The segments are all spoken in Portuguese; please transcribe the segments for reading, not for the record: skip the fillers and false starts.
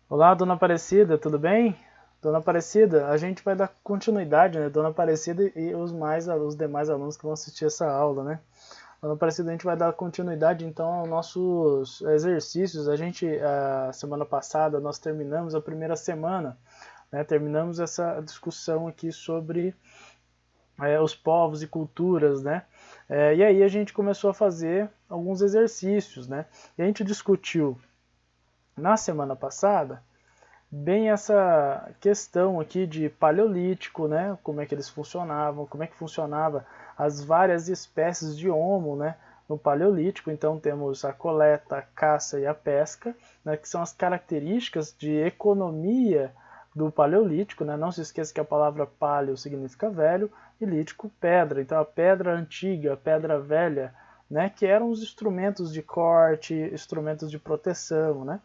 Olá, Dona Aparecida, tudo bem? Dona Aparecida, a gente vai dar continuidade, né? Dona Aparecida e os demais alunos que vão assistir essa aula, né? Dona Aparecida, a gente vai dar continuidade então aos nossos exercícios. A semana passada, nós terminamos a primeira semana, né? Terminamos essa discussão aqui sobre os povos e culturas, né? E aí a gente começou a fazer alguns exercícios, né? E a gente discutiu na semana passada bem essa questão aqui de paleolítico, né? Como é que eles funcionavam, como é que funcionava as várias espécies de homo, né? No paleolítico, então temos a coleta, a caça e a pesca, né? Que são as características de economia do paleolítico, né? Não se esqueça que a palavra paleo significa velho e lítico pedra. Então a pedra antiga, a pedra velha, né, que eram os instrumentos de corte, instrumentos de proteção, né?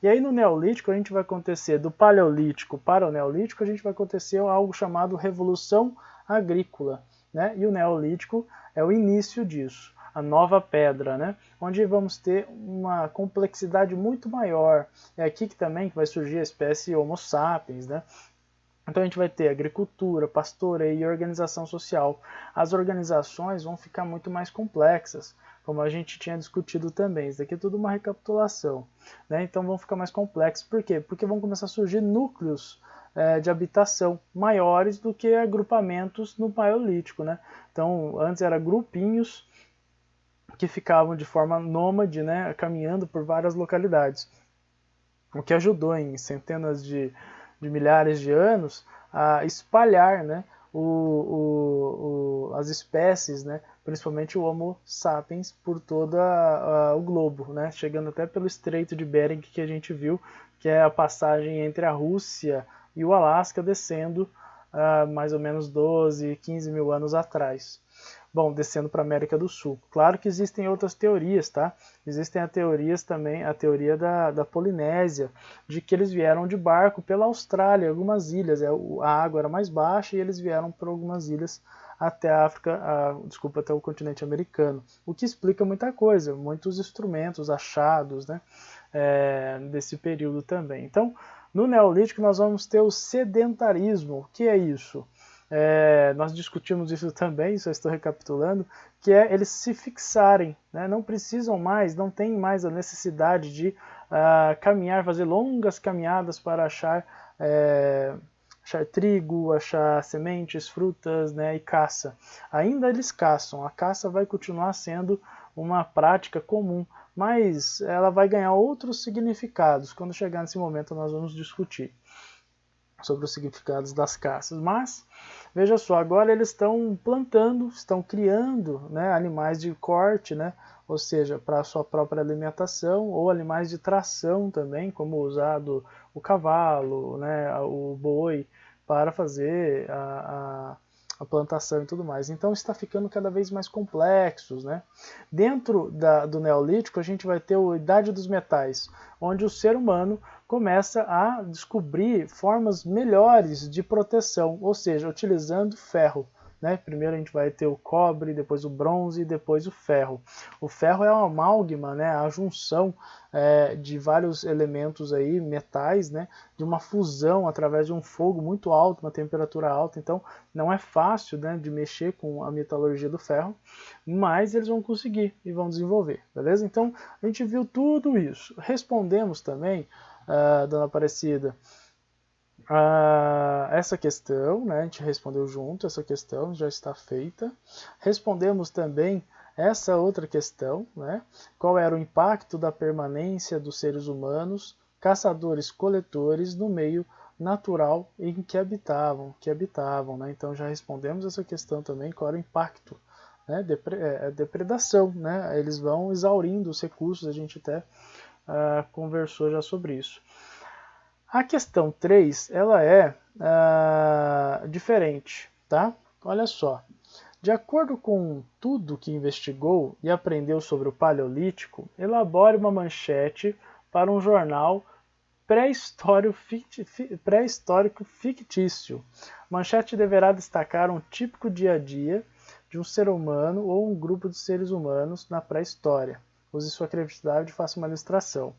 E aí no Neolítico a gente vai acontecer, do Paleolítico para o Neolítico, a gente vai acontecer algo chamado Revolução Agrícola, né? E o Neolítico é o início disso, a nova pedra, né? Onde vamos ter uma complexidade muito maior. É aqui que também vai surgir a espécie Homo sapiens, né? Então a gente vai ter agricultura, pastoreio e organização social. As organizações vão ficar muito mais complexas, como a gente tinha discutido também. Isso daqui é tudo uma recapitulação, né? Então vão ficar mais complexos. Por quê? Porque vão começar a surgir núcleos de habitação maiores do que agrupamentos no Paleolítico, né? Então antes era grupinhos que ficavam de forma nômade, né, caminhando por várias localidades, o que ajudou em centenas de milhares de anos a espalhar, né, as espécies, né, principalmente o Homo sapiens, por todo o globo, né, chegando até pelo Estreito de Bering que a gente viu, que é a passagem entre a Rússia e o Alasca, descendo mais ou menos 12, 15 mil anos atrás. Bom, descendo para a América do Sul. Claro que existem outras teorias, tá? Existem a teorias também, a teoria da Polinésia, de que eles vieram de barco pela Austrália, algumas ilhas, a água era mais baixa e eles vieram por algumas ilhas até a África, até o continente americano, o que explica muita coisa, muitos instrumentos achados, né, desse período também. Então, no Neolítico nós vamos ter o sedentarismo. O que é isso? Nós discutimos isso também, só estou recapitulando, que é eles se fixarem, né? Não precisam mais, não tem mais a necessidade de caminhar, fazer longas caminhadas para achar trigo, achar sementes, frutas, né, e caça. Ainda eles caçam, a caça vai continuar sendo uma prática comum, mas ela vai ganhar outros significados. Quando chegar nesse momento nós vamos discutir sobre os significados das caças. Mas, veja só, agora eles estão plantando, estão criando, né, animais de corte, né, ou seja, para a sua própria alimentação, ou animais de tração também, como usado o cavalo, né, o boi, para fazer a plantação e tudo mais. Então está ficando cada vez mais complexos, né? Dentro do Neolítico a gente vai ter a Idade dos Metais, onde o ser humano começa a descobrir formas melhores de proteção, ou seja, utilizando ferro. Né? Primeiro a gente vai ter o cobre, depois o bronze e depois o ferro. O ferro é uma amálgama, né? A junção de vários elementos aí, metais, né? De uma fusão através de um fogo muito alto, uma temperatura alta. Então não é fácil, né, de mexer com a metalurgia do ferro, mas eles vão conseguir e vão desenvolver, beleza? Então a gente viu tudo isso. Respondemos também, Dona Aparecida, essa questão, né? A gente respondeu junto, essa questão já está feita. Respondemos também essa outra questão, né? Qual era o impacto da permanência dos seres humanos, caçadores-coletores, no meio natural em que habitavam, né? Então já respondemos essa questão também, qual era o impacto, né? Depredação, né? Eles vão exaurindo os recursos, a gente até conversou já sobre isso. A questão 3, ela é diferente, tá? Olha só. De acordo com tudo que investigou e aprendeu sobre o Paleolítico, elabore uma manchete para um jornal pré-histórico fictício. Manchete deverá destacar um típico dia a dia de um ser humano ou um grupo de seres humanos na pré-história. use sua criatividade e faça uma ilustração.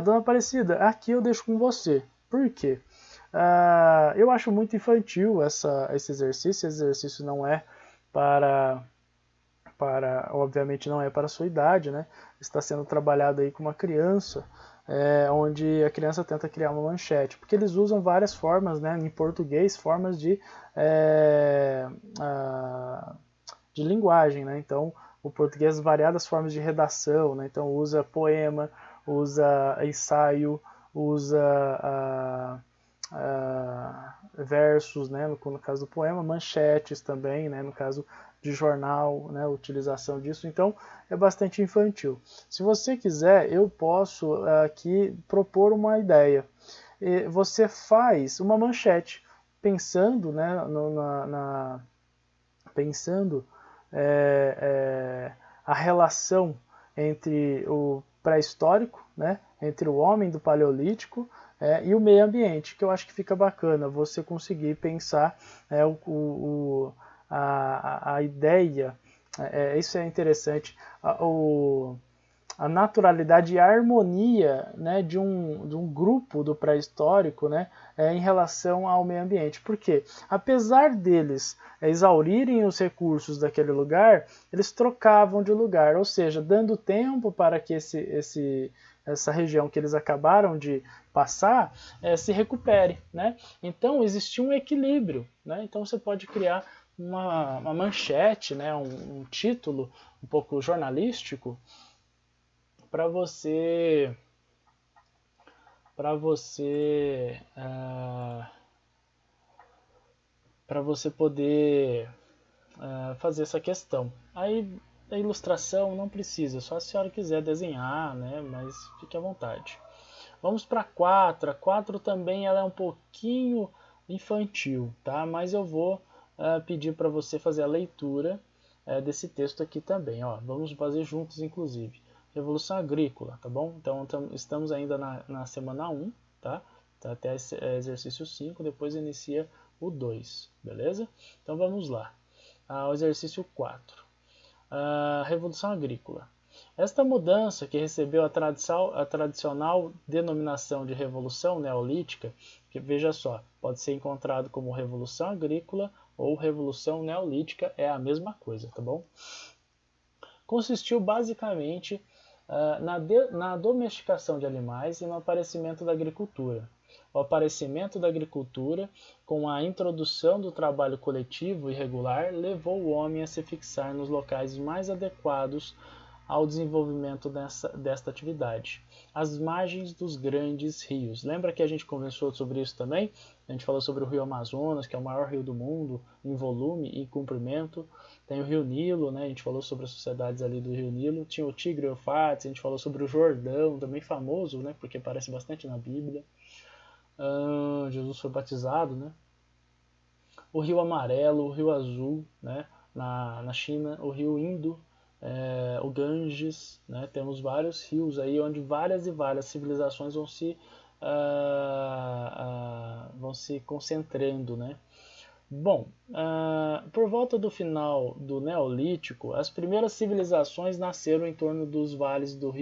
Dona Aparecida, aqui eu deixo com você. Por quê? Eu acho muito infantil esse exercício. Esse exercício não é obviamente não é para a sua idade, né? Está sendo trabalhado aí com uma criança, onde a criança tenta criar uma manchete, porque eles usam várias formas, né, em português, formas de linguagem, né? Então, o português, variadas formas de redação, né? Então, usa poema, usa ensaio, usa versos, né? No caso do poema, manchetes também, né? No caso de jornal, né? Utilização disso. Então, é bastante infantil. Se você quiser, eu posso aqui propor uma ideia. Você faz uma manchete pensando, né? Pensando a relação entre o pré-histórico, né, entre o homem do Paleolítico e o meio ambiente, que eu acho que fica bacana você conseguir pensar a ideia, isso é interessante, a naturalidade e a harmonia, né, de um grupo do pré-histórico, né, em relação ao meio ambiente. Por quê? Apesar deles exaurirem os recursos daquele lugar, eles trocavam de lugar, ou seja, dando tempo para que essa região que eles acabaram de passar se recupere, né? Então existia um equilíbrio, né? Então você pode criar uma manchete, né, um título um pouco jornalístico para você poder fazer essa questão. Aí a ilustração não precisa, só se a senhora quiser desenhar, né, mas fique à vontade. Vamos para a 4. A 4 também ela é um pouquinho infantil, tá? Mas eu vou pedir para você fazer a leitura desse texto aqui também. Ó. Vamos fazer juntos, inclusive. Revolução Agrícola, tá bom? Então, estamos ainda na semana 1, tá? Tá até exercício 5, depois inicia o 2, beleza? Então, vamos lá. O exercício 4. Revolução Agrícola. Esta mudança, que recebeu a tradicional denominação de Revolução Neolítica, que veja só, pode ser encontrado como Revolução Agrícola ou Revolução Neolítica, é a mesma coisa, tá bom? Consistiu basicamente na domesticação de animais e no aparecimento da agricultura. O aparecimento da agricultura, com a introdução do trabalho coletivo e regular, levou o homem a se fixar nos locais mais adequados ao desenvolvimento desta atividade, as margens dos grandes rios. Lembra que a gente conversou sobre isso também? A gente falou sobre o rio Amazonas, que é o maior rio do mundo em volume e comprimento. Tem o rio Nilo, né? A gente falou sobre as sociedades ali do rio Nilo. Tinha o Tigre e o Eufrates, a gente falou sobre o Jordão, também famoso, né? Porque aparece bastante na Bíblia. Jesus foi batizado, né? O rio Amarelo, o rio Azul, né? Na China, o rio Indo, o Ganges, né? Temos vários rios aí onde várias e várias civilizações vão se concentrando, né? Bom, por volta do final do Neolítico, as primeiras civilizações nasceram em torno dos vales dos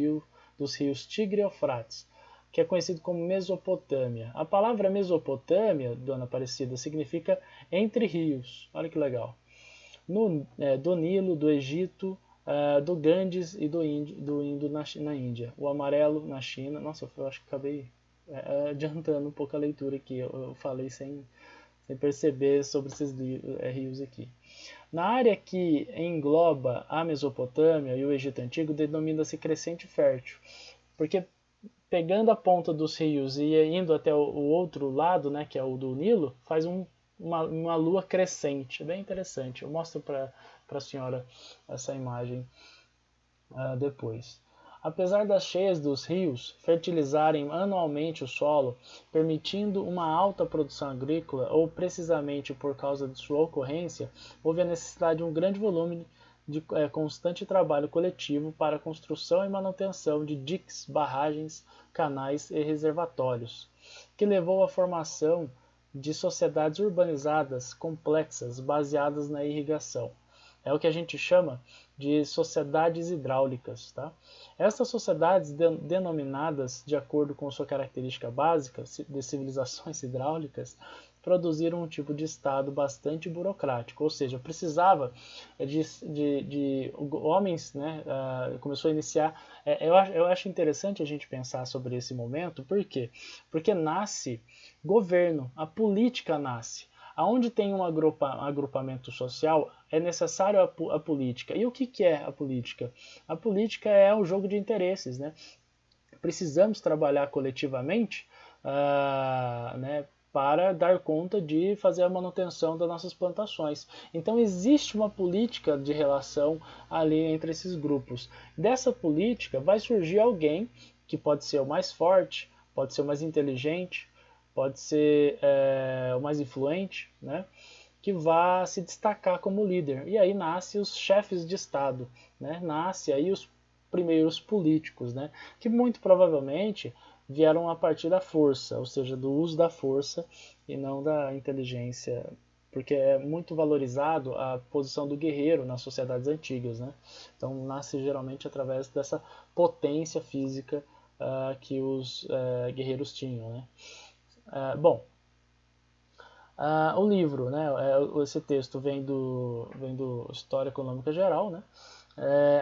rios Tigre e Eufrates, que é conhecido como Mesopotâmia. A palavra Mesopotâmia, Dona Aparecida, significa entre rios. Olha que legal. Do Nilo, do Egito, do Ganges e do Indo na Índia. O amarelo na China. Nossa, eu acho que acabei adiantando um pouco a leitura aqui. Eu falei sem perceber sobre esses rios aqui. Na área que engloba a Mesopotâmia e o Egito Antigo, denomina-se crescente fértil, porque pegando a ponta dos rios e indo até o outro lado, né, que é o do Nilo, faz uma lua crescente. É bem interessante. Eu mostro para a senhora essa imagem depois. Apesar das cheias dos rios fertilizarem anualmente o solo, permitindo uma alta produção agrícola, ou precisamente por causa de sua ocorrência, houve a necessidade de um grande volume de constante trabalho coletivo para a construção e manutenção de diques, barragens, canais e reservatórios, que levou à formação de sociedades urbanizadas complexas baseadas na irrigação. É o que a gente chama de sociedades hidráulicas. Tá? Essas sociedades, denominadas de acordo com sua característica básica de civilizações hidráulicas, produziram um tipo de Estado bastante burocrático, ou seja, precisava de homens, né, começou a iniciar. Eu acho interessante a gente pensar sobre esse momento, por quê? Porque nasce governo, a política nasce. Aonde tem um agrupamento social, é necessário a política. E o que é a política? A política é o jogo de interesses, né? Precisamos trabalhar coletivamente, né, para dar conta de fazer a manutenção das nossas plantações. Então existe uma política de relação ali entre esses grupos. Dessa política vai surgir alguém que pode ser o mais forte, pode ser o mais inteligente, pode ser o mais influente, né? Que vá se destacar como líder. E aí nasce os chefes de Estado, né? Nasce aí os primeiros políticos, né? Que muito provavelmente vieram a partir da força, ou seja, do uso da força e não da inteligência, porque é muito valorizado a posição do guerreiro nas sociedades antigas, né? Então nasce geralmente através dessa potência física que os guerreiros tinham, né? Bom, o livro, né, esse texto vem do História Econômica Geral, né?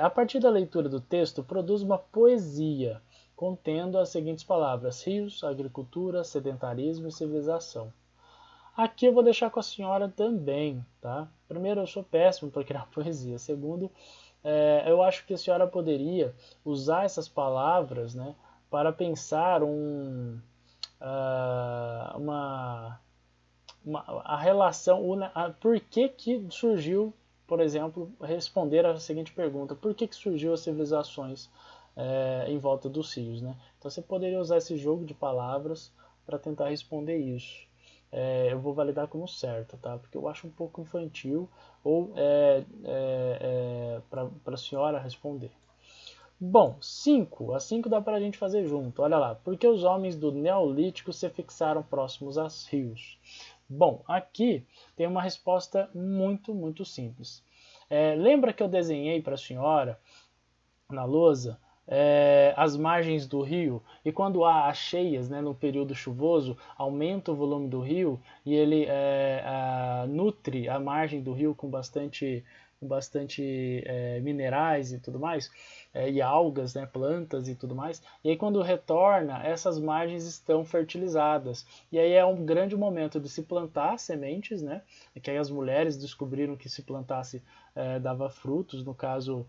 A partir da leitura do texto, produz uma poesia contendo as seguintes palavras: rios, agricultura, sedentarismo e civilização. Aqui eu vou deixar com a senhora também, tá? Primeiro, eu sou péssimo para criar poesia. Segundo, eu acho que a senhora poderia usar essas palavras, né, para pensar a relação, por que surgiu, por exemplo, responder a seguinte pergunta: por que surgiu as civilizações em volta dos rios, né? Então você poderia usar esse jogo de palavras para tentar responder isso. Eu vou validar como certo, tá? Porque eu acho um pouco infantil, ou para a senhora responder. Bom, 5. As 5 dá para a gente fazer junto. Olha lá. Por que os homens do Neolítico se fixaram próximos aos rios? Bom, aqui tem uma resposta muito, muito simples. Lembra que eu desenhei para a senhora, na lousa, as margens do rio, e quando há as cheias, né, no período chuvoso, aumenta o volume do rio e ele nutre a margem do rio com bastante minerais e tudo mais, e algas, né, plantas e tudo mais. E aí quando retorna, essas margens estão fertilizadas. E aí é um grande momento de se plantar sementes, né? Que aí as mulheres descobriram que se plantasse dava frutos, no caso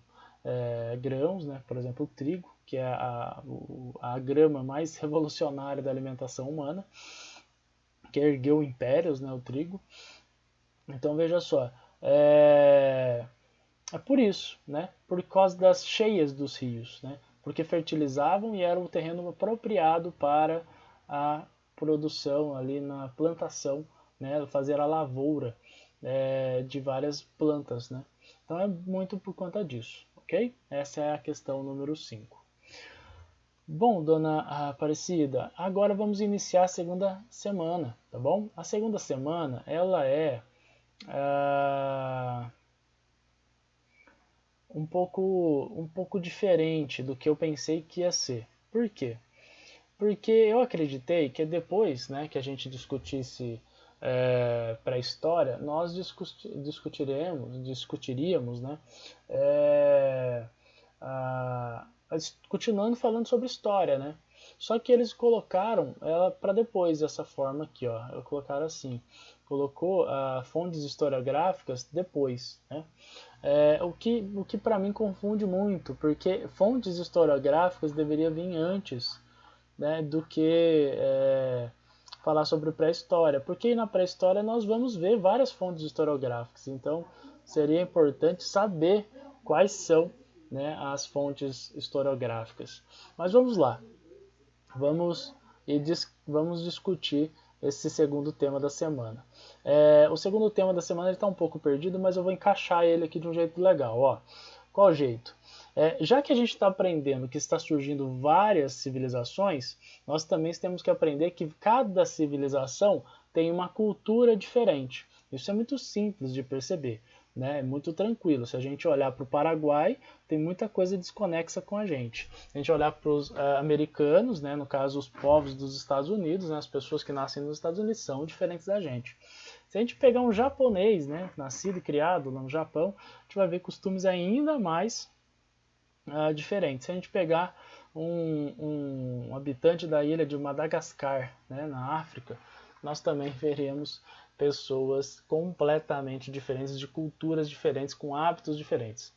grãos, né? Por exemplo, o trigo, que é a grama mais revolucionária da alimentação humana, que ergueu impérios, né? O trigo. Então veja só, é por isso, né? Por causa das cheias dos rios, né? Porque fertilizavam e era um terreno apropriado para a produção ali na plantação, né? Fazer a lavoura de várias plantas, né? Então é muito por conta disso, ok? Essa é a questão número 5. Bom, dona Aparecida, agora vamos iniciar a segunda semana, tá bom? A segunda semana, ela é um pouco diferente do que eu pensei que ia ser. Por quê? Porque eu acreditei que depois, né, que a gente discutisse pré-história, nós discutiríamos, né, continuando falando sobre história, né? Só que eles colocaram ela para depois, dessa forma aqui, ó. Eu colocaram assim, colocou fontes historiográficas depois, né? O que para mim confunde muito, porque fontes historiográficas deveria vir antes, né, do que falar sobre pré-história, porque na pré-história nós vamos ver várias fontes historiográficas, então seria importante saber quais são, né, as fontes historiográficas. Mas vamos lá, vamos discutir esse segundo tema da semana. O segundo tema da semana está um pouco perdido, mas eu vou encaixar ele aqui de um jeito legal. Ó. Qual jeito? Já que a gente está aprendendo que está surgindo várias civilizações, nós também temos que aprender que cada civilização tem uma cultura diferente. Isso é muito simples de perceber. né? É muito tranquilo. Se a gente olhar para o Paraguai, tem muita coisa desconexa com a gente. Se a gente olhar para os americanos, né? No caso os povos dos Estados Unidos, né? As pessoas que nascem nos Estados Unidos são diferentes da gente. Se a gente pegar um japonês, né? Nascido e criado no Japão, a gente vai ver costumes ainda mais diferentes. Se a gente pegar um habitante da ilha de Madagascar, né? Na África, nós também veremos pessoas completamente diferentes, de culturas diferentes, com hábitos diferentes.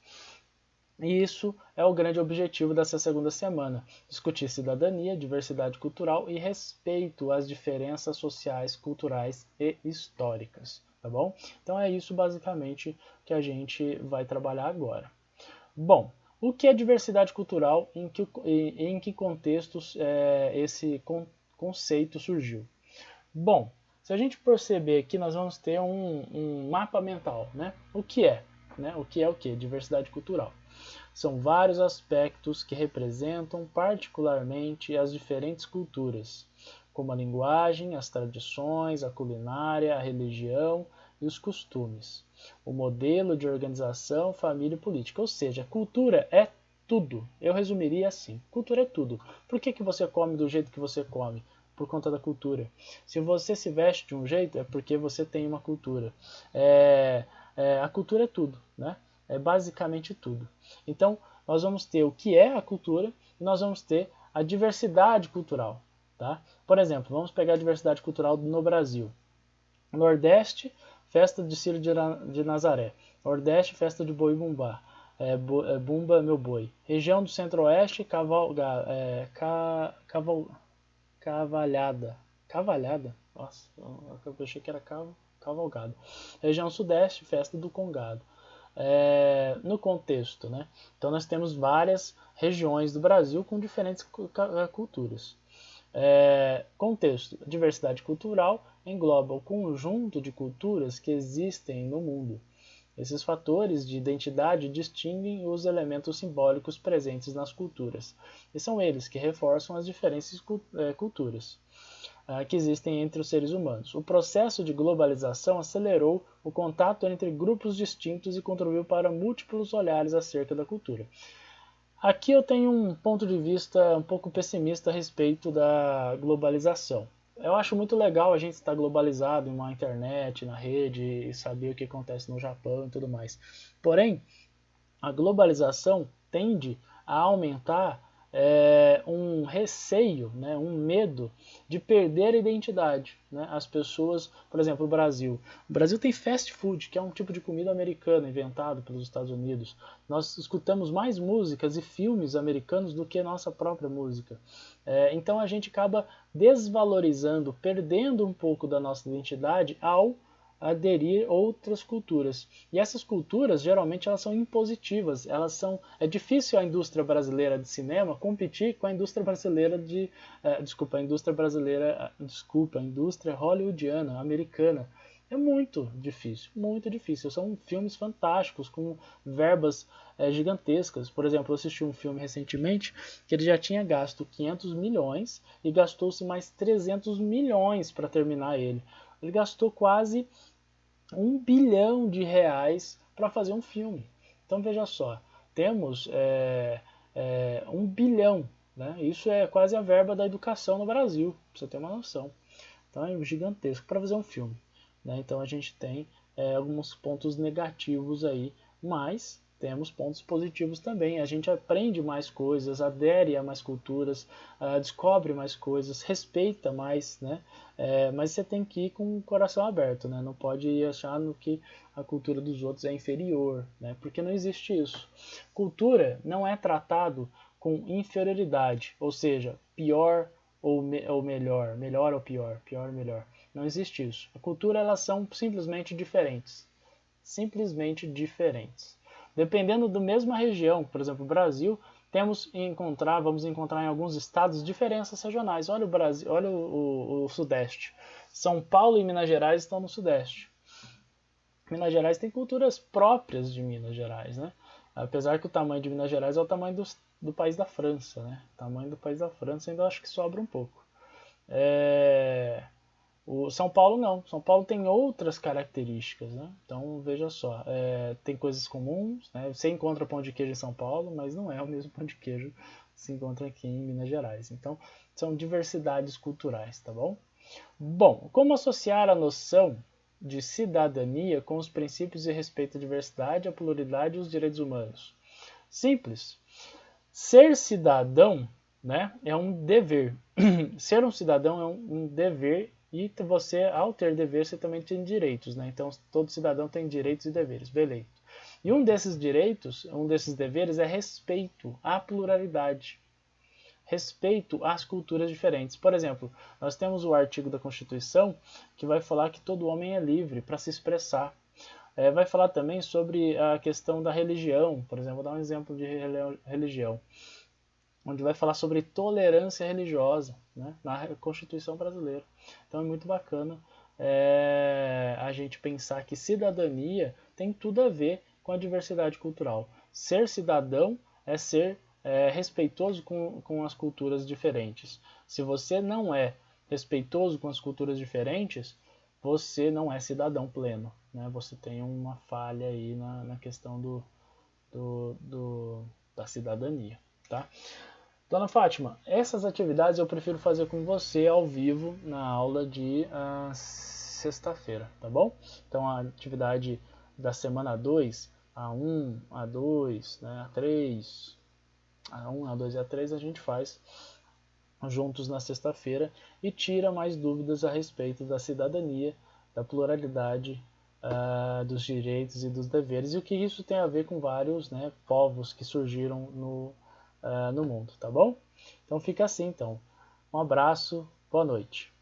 E isso é o grande objetivo dessa segunda semana: discutir cidadania, diversidade cultural e respeito às diferenças sociais, culturais e históricas, tá bom? Então é isso basicamente que a gente vai trabalhar agora. Bom, o que é diversidade cultural, em que contextos esse conceito surgiu? Bom, se a gente perceber aqui, nós vamos ter um mapa mental, né? O que é? Né? O que é o que? Diversidade cultural. São vários aspectos que representam particularmente as diferentes culturas, como a linguagem, as tradições, a culinária, a religião e os costumes, o modelo de organização, família e política. Ou seja, cultura é tudo. Eu resumiria assim: cultura é tudo. Por que você come do jeito que você come? Por conta da cultura. Se você se veste de um jeito, é porque você tem uma cultura. A cultura é tudo, né? É basicamente tudo. Então, nós vamos ter o que é a cultura e nós vamos ter a diversidade cultural. Tá? Por exemplo, vamos pegar a diversidade cultural no Brasil. Nordeste, festa de Círio de Nazaré. Nordeste, festa de Boi Bumbá. Bumba Meu Boi. Região do Centro-Oeste, cavalhada. Cavalhada? Nossa, eu achei que era cavalgada. Região Sudeste, festa do Congado. No contexto, né? Então nós temos várias regiões do Brasil com diferentes culturas. Contexto: diversidade cultural engloba o conjunto de culturas que existem no mundo. Esses fatores de identidade distinguem os elementos simbólicos presentes nas culturas, e são eles que reforçam as diferentes culturas que existem entre os seres humanos. O processo de globalização acelerou o contato entre grupos distintos e contribuiu para múltiplos olhares acerca da cultura. Aqui eu tenho um ponto de vista um pouco pessimista a respeito da globalização. Eu acho muito legal a gente estar globalizado em uma internet, na rede, e saber o que acontece no Japão e tudo mais. Porém, a globalização tende a aumentar um receio, né, um medo de perder a identidade. Né? As pessoas, por exemplo, o Brasil. O Brasil tem fast food, que é um tipo de comida americana inventado pelos Estados Unidos. Nós escutamos mais músicas e filmes americanos do que nossa própria música. Então a gente acaba desvalorizando, perdendo um pouco da nossa identidade ao aderir outras culturas. E essas culturas geralmente elas são impositivas, é difícil a indústria brasileira de cinema competir com a indústria brasileira a indústria hollywoodiana, americana. É muito difícil, muito difícil. São filmes fantásticos, com verbas gigantescas. Por exemplo, eu assisti um filme recentemente que ele já tinha gasto 500 milhões e gastou-se mais 300 milhões para terminar ele. Ele gastou quase R$ 1 bilhão para fazer um filme. Então veja só, temos 1 bilhão, né? Isso é quase a verba da educação no Brasil, para você ter uma noção. Então é gigantesco para fazer um filme. Né? Então a gente tem alguns pontos negativos aí, mas temos pontos positivos também. A gente aprende mais coisas, adere a mais culturas, descobre mais coisas, respeita mais, né? Mas você tem que ir com o coração aberto, né? Não pode ir achando que a cultura dos outros é inferior, né? Porque não existe isso. Cultura não é tratado com inferioridade, ou seja, pior ou melhor, melhor ou pior, pior ou melhor. Não existe isso. A cultura, elas são simplesmente diferentes. Simplesmente diferentes. Dependendo da mesma região, por exemplo, o Brasil, vamos encontrar em alguns estados diferenças regionais. Olha o Brasil, olha o Sudeste. São Paulo e Minas Gerais estão no Sudeste. Minas Gerais tem culturas próprias de Minas Gerais, né? Apesar que o tamanho de Minas Gerais é o tamanho do país da França, né? O tamanho do país da França ainda acho que sobra um pouco. O São Paulo não. São Paulo tem outras características, né? Então veja só, tem coisas comuns, né? Você encontra pão de queijo em São Paulo, mas não é o mesmo pão de queijo que se encontra aqui em Minas Gerais. Então são diversidades culturais, tá bom? Bom, como associar a noção de cidadania com os princípios de respeito à diversidade, à pluralidade e os direitos humanos? Simples. Ser cidadão, né, é um dever. Ser um cidadão é um dever e você, ao ter dever, você também tem direitos, né? Então, todo cidadão tem direitos e deveres, beleza. E um desses direitos, um desses deveres é respeito à pluralidade. Respeito às culturas diferentes. Por exemplo, nós temos o artigo da Constituição que vai falar que todo homem é livre para se expressar. Vai falar também sobre a questão da religião, por exemplo, vou dar um exemplo de religião, onde vai falar sobre tolerância religiosa, né, na Constituição brasileira. Então é muito bacana a gente pensar que cidadania tem tudo a ver com a diversidade cultural. Ser cidadão é ser respeitoso com as culturas diferentes. Se você não é respeitoso com as culturas diferentes, você não é cidadão pleno, né? Você tem uma falha aí na questão da cidadania, tá? Dona Fátima, essas atividades eu prefiro fazer com você ao vivo na aula de sexta-feira, tá bom? Então a atividade da semana 2, A1, A2, né, A3, A1, A2 e A3 a gente faz juntos na sexta-feira e tira mais dúvidas a respeito da cidadania, da pluralidade, dos direitos e dos deveres e o que isso tem a ver com vários, né, povos que surgiram no mundo, tá bom? Então fica assim, então. Um abraço, boa noite.